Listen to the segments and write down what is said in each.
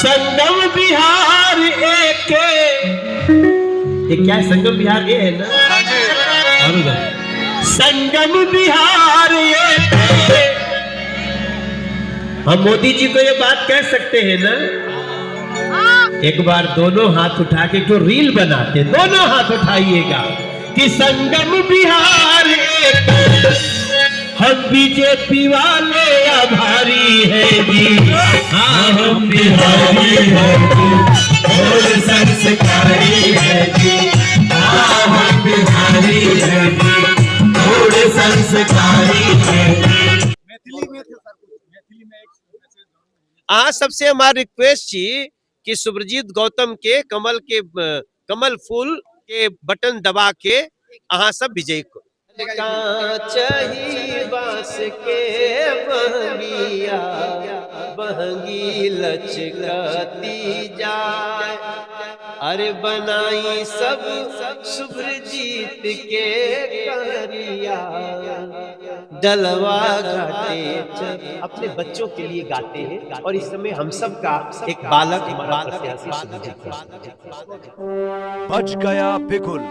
संगम बिहार एक, ये क्या है? संगम बिहार ये है ना? संगम बिहार एक, हम मोदी जी को ये बात कह सकते हैं ना, एक बार दोनों हाथ उठा के जो रील बनाते, दोनों हाथ उठाइएगा कि संगम बिहार एक, हम बीजेपी वाले आभारी है जी, हाँ हम बिहारी है जी, और संस्कारी है जी, हाँ हम बिहारी है जी, और संस्कारी है जी। हाँ, सबसे हमारी रिक्वेस्ट थी कि सुब्रजीत गौतम के कमल फूल के बटन दबा के अहाँ सब विजयी को कांचही बास के बहंगिया, बहंगी लचकती जाए, अरे बनाई सब सुब्रजीत के करिया, डलवा घाटे। अपने बच्चों के लिए गाते हैं और इस समय हम सब का एक बालक हमारा प्रत्याशी सुब्रजीत है। बज गया बिगुल,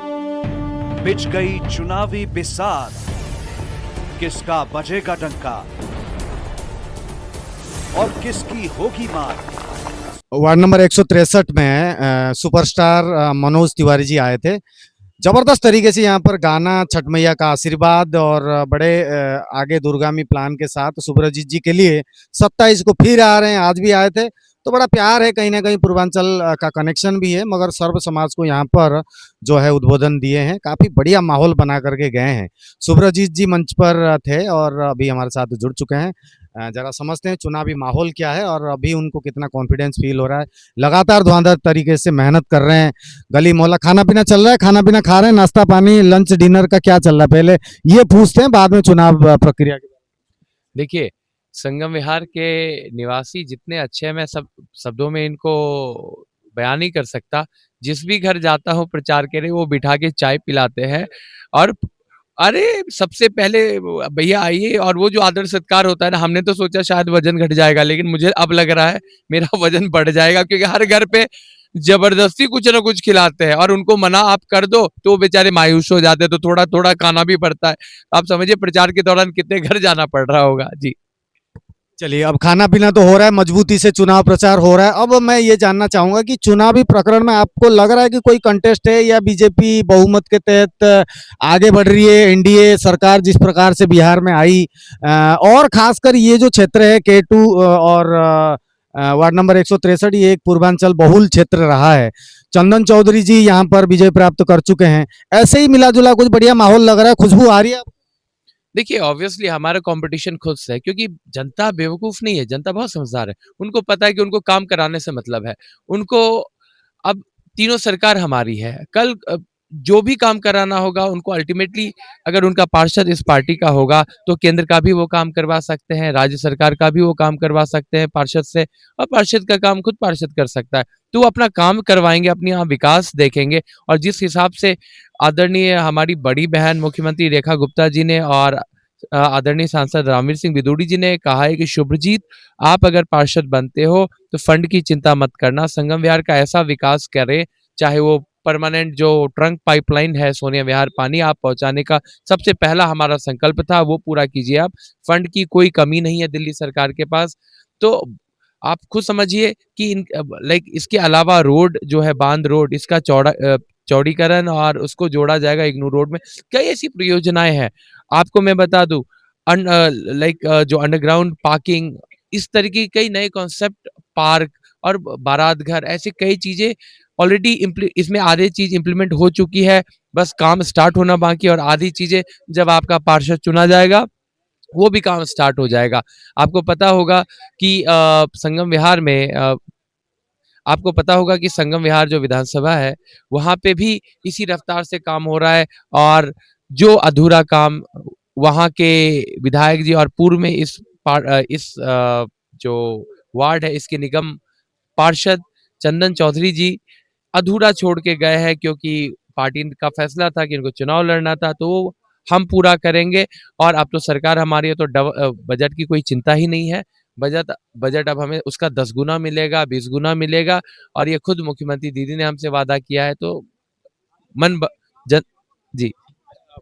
बिछ गई चुनावी बिसात, किसका बजेगा डंका और किसकी होगी मार। वार्ड नंबर 163 में सुपरस्टार मनोज तिवारी जी आए थे। जबरदस्त तरीके से यहाँ पर गाना, छठ मैया का आशीर्वाद और बड़े आगे दूरगामी प्लान के साथ सुब्रजीत जी के लिए 27 को फिर आ रहे हैं। आज भी आए थे तो बड़ा प्यार है, कहीं ना कहीं पूर्वांचल का कनेक्शन भी है, मगर सर्व समाज को यहाँ पर जो है उद्बोधन दिए हैं। काफ़ी बढ़िया माहौल बना करके गए हैं। सुब्रजीत जी मंच पर थे और अभी हमारे साथ जुड़ चुके हैं। जरा समझते हैं चुनावी माहौल क्या है और अभी उनको कितना कॉन्फिडेंस फील हो रहा है। लगातार धुआंधार तरीके से मेहनत कर रहे हैं, गली मोहल्ला खाना पीना चल रहा है, खाना पीना खा रहे हैं, नाश्ता पानी लंच डिनर का क्या चल रहा है, पहले ये पूछते हैं, बाद में चुनाव प्रक्रिया के। देखिए, संगम विहार के निवासी जितने अच्छे हैं, मैं सब शब्दों में इनको बयान नहीं कर सकता। जिस भी घर जाता हूँ प्रचार के लिए, वो बिठा के चाय पिलाते हैं और अरे सबसे पहले भैया आइए, और वो जो आदर सत्कार होता है ना, हमने तो सोचा शायद वजन घट जाएगा, लेकिन मुझे अब लग रहा है मेरा वजन बढ़ जाएगा, क्योंकि हर घर पे जबरदस्ती कुछ ना कुछ खिलाते हैं और उनको मना आप कर दो तो वो बेचारे मायूस हो जाते हैं, तो थोड़ा थोड़ा खाना भी पड़ता है। आप समझिए प्रचार के दौरान कितने घर जाना पड़ रहा होगा जी। चलिए, अब खाना पीना तो हो रहा है, मजबूती से चुनाव प्रचार हो रहा है। अब मैं ये जानना चाहूंगा कि चुनावी प्रकरण में आपको लग रहा है कि कोई कंटेस्ट है या बीजेपी बहुमत के तहत आगे बढ़ रही है? एनडीए सरकार जिस प्रकार से बिहार में आई, और खासकर ये जो क्षेत्र है K2 और वार्ड नंबर 163, ये एक पूर्वांचल बहुल क्षेत्र रहा है। चंदन चौधरी जी यहाँ पर विजय प्राप्त कर चुके हैं। ऐसे ही मिला जुला कुछ बढ़िया माहौल लग रहा है, खुशबू आ रही है? देखिए, ऑब्वियसली हमारा कंपटीशन खुद से है, क्योंकि जनता बेवकूफ नहीं है, जनता बहुत समझदार है। उनको पता है कि उनको काम कराने से मतलब है। उनको अब तीनों सरकार हमारी है, कल जो भी काम कराना होगा उनको अल्टीमेटली, अगर उनका पार्षद इस पार्टी का होगा तो केंद्र का भी वो काम करवा सकते हैं, राज्य सरकार का भी वो काम करवा सकते हैं पार्षद से, और पार्षद का काम खुद पार्षद कर सकता है। तो वो अपना काम करवाएंगे, अपनी यहाँ विकास देखेंगे। और जिस हिसाब से आदरणीय हमारी बड़ी बहन मुख्यमंत्री रेखा गुप्ता जी ने और आदरणीय सांसद रामवीर सिंह बिदूड़ी जी ने कहा है कि शुभ्रजीत, आप अगर पार्षद बनते हो तो फंड की चिंता मत करना, संगम विहार का ऐसा विकास करें, चाहे वो परमानेंट जो ट्रंक पाइपलाइन है सोनिया विहार पानी आप पहुंचाने का सबसे पहला हमारा संकल्प था, वो पूरा कीजिए आप। फंड की कोई कमी नहीं है दिल्ली सरकार के पास। तो आप खुद समझिए कि लाइक इसके अलावा रोड जो है, बांध रोड, इसका चौड़ीकरण और उसको जोड़ा जाएगा इग्नू रोड में। कई ऐसी परियोजनाएं हैं, आपको मैं बता दूं, जो अंडरग्राउंड पार्किंग, इस तरीके कई नए कॉन्सेप्ट, पार्क और बारात घर, ऐसे कई चीजें ऑलरेडी इसमें आधी चीज इंप्लीमेंट हो चुकी है, बस काम स्टार्ट होना बाकी। और आधी चीजें जब आपका पार्षद चुना जाएगा वो भी काम स्टार्ट हो जाएगा। आपको पता होगा कि संगम विहार में आपको पता होगा कि संगम विहार जो विधानसभा है वहां पे भी इसी रफ्तार से काम हो रहा है, और जो अधूरा काम वहां के विधायक जी और पूर्व में इस जो वार्ड है इसके निगम पार्षद चंदन चौधरी जी अधूरा छोड़ के गए हैं, क्योंकि पार्टी का फैसला था कि इनको चुनाव लड़ना था, तो हम पूरा करेंगे। और अब तो सरकार हमारी है तो बजट की कोई चिंता ही नहीं है। बजट बजट अब हमें उसका 10 गुना मिलेगा, 20 गुना मिलेगा, और ये खुद मुख्यमंत्री दीदी ने हमसे वादा किया है, तो मन ब जन जी।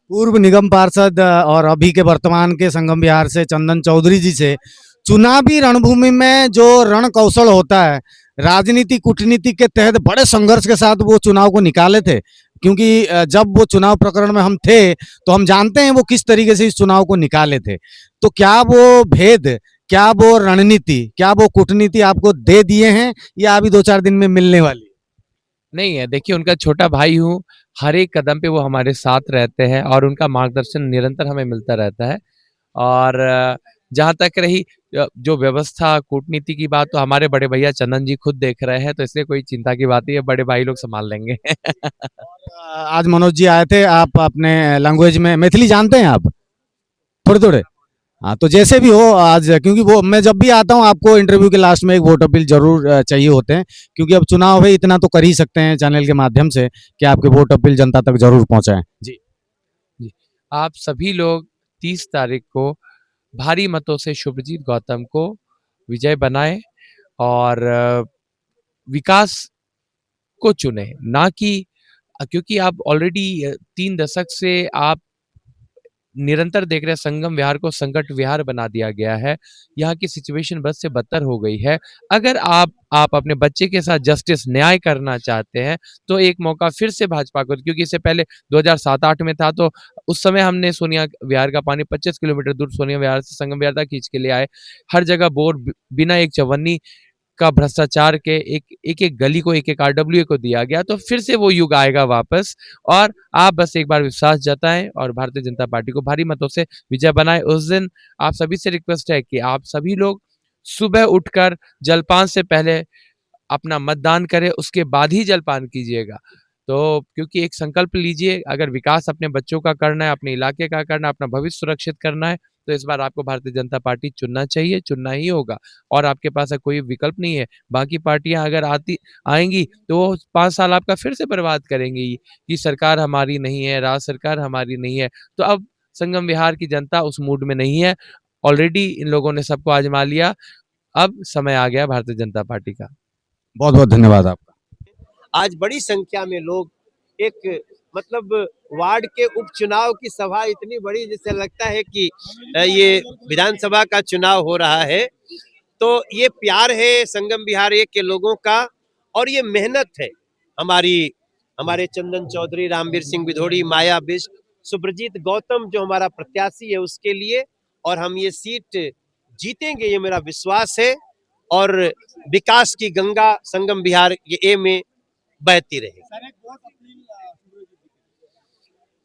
पूर्व निगम पार्षद और अभी के वर्तमान के संगम विहार से चंदन चौधरी जी से चुनावी रणभूमि में जो रण कौशल होता है, राजनीति कूटनीति के तहत बड़े संघर्ष के साथ वो चुनाव को निकाले थे, क्योंकि जब वो चुनाव प्रकरण में हम थे तो हम जानते हैं वो किस तरीके से इस चुनाव को निकाले थे। तो क्या वो भेद, क्या वो रणनीति, क्या वो कूटनीति आपको दे दिए हैं या अभी 2-4 दिन में मिलने वाली? नहीं है, देखिए उनका छोटा भाई हूँ, हर एक कदम पे वो हमारे साथ रहते हैं और उनका मार्गदर्शन निरंतर हमें मिलता रहता है। और जहाँ तक रही जो व्यवस्था, कूटनीति की बात, तो हमारे बड़े भैया चंदन जी खुद देख रहे हैं, तो इसलिए कोई चिंता की बात नहीं है, बड़े भाई लोग सँभाल लेंगे। आज मनोज जी आए थे, आप अपने लैंग्वेज में मैथिली जानते हैं आप? थोड़े-थोड़े? हाँ, तो जैसे भी हो आज, क्योंकि वो मैं जब भी आता हूँ आपको इंटरव्यू के लास्ट में एक वोट अपील जरूर चाहिए होते हैं, क्योंकि अब चुनाव है, इतना तो कर ही सकते हैं चैनल के माध्यम से कि आपके वोट अपील जनता तक जरूर पहुंचाएं। जी। जी, आप सभी लोग 30 तारीख को भारी मतों से शुभजीत गौतम को विजय बनाएँ और विकास को चुनें, ना कि क्योंकि आप ऑलरेडी 3 दशक से आप निरंतर देख रहे हैं संगम विहार को संकट विहार बना दिया गया है। यहाँ की सिचुएशन बद से बदतर हो गई है। अगर आप अपने बच्चे के साथ जस्टिस न्याय करना चाहते हैं, तो एक मौका फिर से भाजपा को, क्योंकि इससे पहले 2007-8 में था, तो उस समय हमने सोनिया विहार का पानी 25 किलोमीटर दूर सोनिया विहार से संगम विहार तक खींच के ले आए। हर जगह बोर बिना एक चवन्नी का भ्रष्टाचार के एक-एक गली को एक-एक आरडब्ल्यूए को दिया गया, तो फिर से वो युग आएगा वापस। और आप बस एक बार विश्वास जताएँ और भारतीय जनता पार्टी को भारी मतों से विजय बनाएँ। उस दिन आप सभी से रिक्वेस्ट है कि आप सभी लोग सुबह उठकर जलपान से पहले अपना मतदान करें, उसके बाद ही जलपान कीजिएगा। तो क्योंकि एक संकल्प लीजिए, अगर विकास अपने बच्चों का करना है, अपने इलाके का करना है, अपना भविष्य सुरक्षित करना है, तो इस बार आपको भारतीय जनता पार्टी चुनना चाहिए, चुनना ही होगा और आपके पास कोई विकल्प नहीं है। बाकी पार्टियाँ अगर आएँगी, तो वो 5 साल आपका फिर से बर्बाद करेंगी कि सरकार हमारी नहीं है, राज्य सरकार हमारी नहीं है। तो अब संगम विहार की जनता उस मूड में नहीं है। ऑलरेडी इन लोगों ने सबको आज़मा लिया, अब समय आ गया भारतीय जनता पार्टी का। बहुत बहुत धन्यवाद आपका। आज बड़ी संख्या में लोग एक मतलब वार्ड के उपचुनाव की सभा इतनी बड़ी, जिससे लगता है कि ये विधानसभा का चुनाव हो रहा है। तो ये प्यार है संगम विहार के लोगों का और ये मेहनत है हमारे चंदन चौधरी, रामवीर सिंह विधोड़ी, माया बिष्ट, सुब्रजीत गौतम जो हमारा प्रत्याशी है उसके लिए, और हम ये सीट जीतेंगे, ये मेरा विश्वास है। और विकास की गंगा संगम विहार ये में बहती रहे।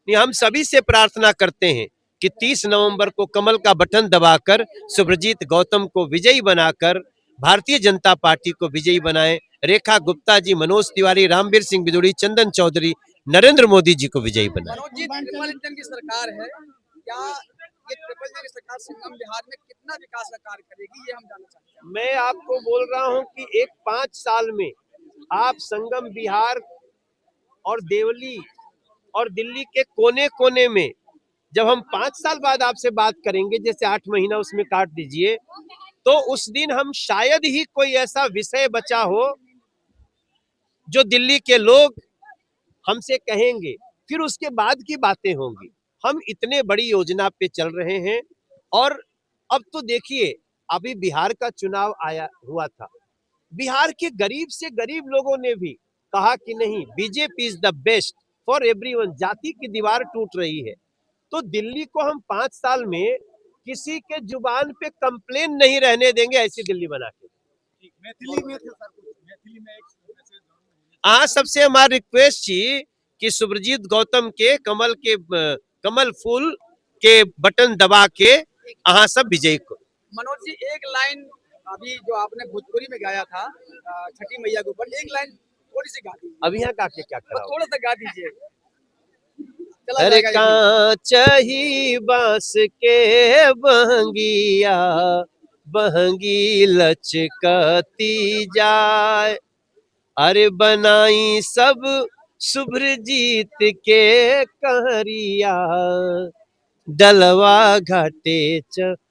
हम सभी से प्रार्थना करते हैं कि 30 नवंबर को कमल का बटन दबाकर सुब्रजीत गौतम को विजयी बनाकर भारतीय जनता पार्टी को विजयी बनाएं। रेखा गुप्ता जी, मनोज तिवारी, रामवीर सिंह विधोड़ी, चंदन चौधरी, नरेंद्र मोदी जी को विजयी बनाएं। मनोज जी, ट्रिपल इंजन की सरकार है, क्या ये ट्रिपल इंजन की सरकार संगम विहार में कितना विकास का कार्य करेगी, ये हम जानना चाहते हैं। मैं आपको बोल रहा हूं कि एक 5 साल में आप संगम विहार और देवली और दिल्ली के कोने कोने में, जब हम 5 साल बाद आपसे बात करेंगे, जैसे 8 महीना उसमें काट दीजिए, तो उस दिन हम शायद ही कोई ऐसा विषय बचा हो जो दिल्ली के लोग हमसे कहेंगे, फिर उसके बाद की बातें होंगी। हम इतने बड़ी योजना पे चल रहे हैं। और अब तो देखिए, अभी बिहार का चुनाव हुआ था, बिहार के गरीब से गरीब लोगों ने भी कहा कि नहीं, BJP is the best for everyone. जाति की दीवार टूट रही है, तो दिल्ली को हम 5 साल में किसी के जुबान पे कंप्लेन नहीं रहने देंगे, ऐसी दिल्ली बना के। हाँ, सबसे हमारी रिक्वेस्ट थी कि सुब्रजीत गौतम के कमल फूल के बटन दबा के अहाँ सब विजयी को। मनोज जी, एक लाइन अभी जो आपने भोजपुरी में गाया था छठी मैया के ऊपर, एक लाइन थोड़ी सी गा दीजिए। अभी यहाँ गा के क्या करा, थोड़ा सा गा दीजिए। अरे कांच ही बांस के बहंगिया, बहंगी लचकती जाए, अरे बनाई सब सुब्रजीत के कहरिया, डलवा घाटे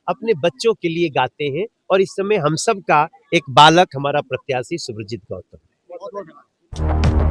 अपने बच्चों के लिए गाते हैं और इस समय हम सब का एक बालक हमारा प्रत्याशी सुब्रजीत गौतम है।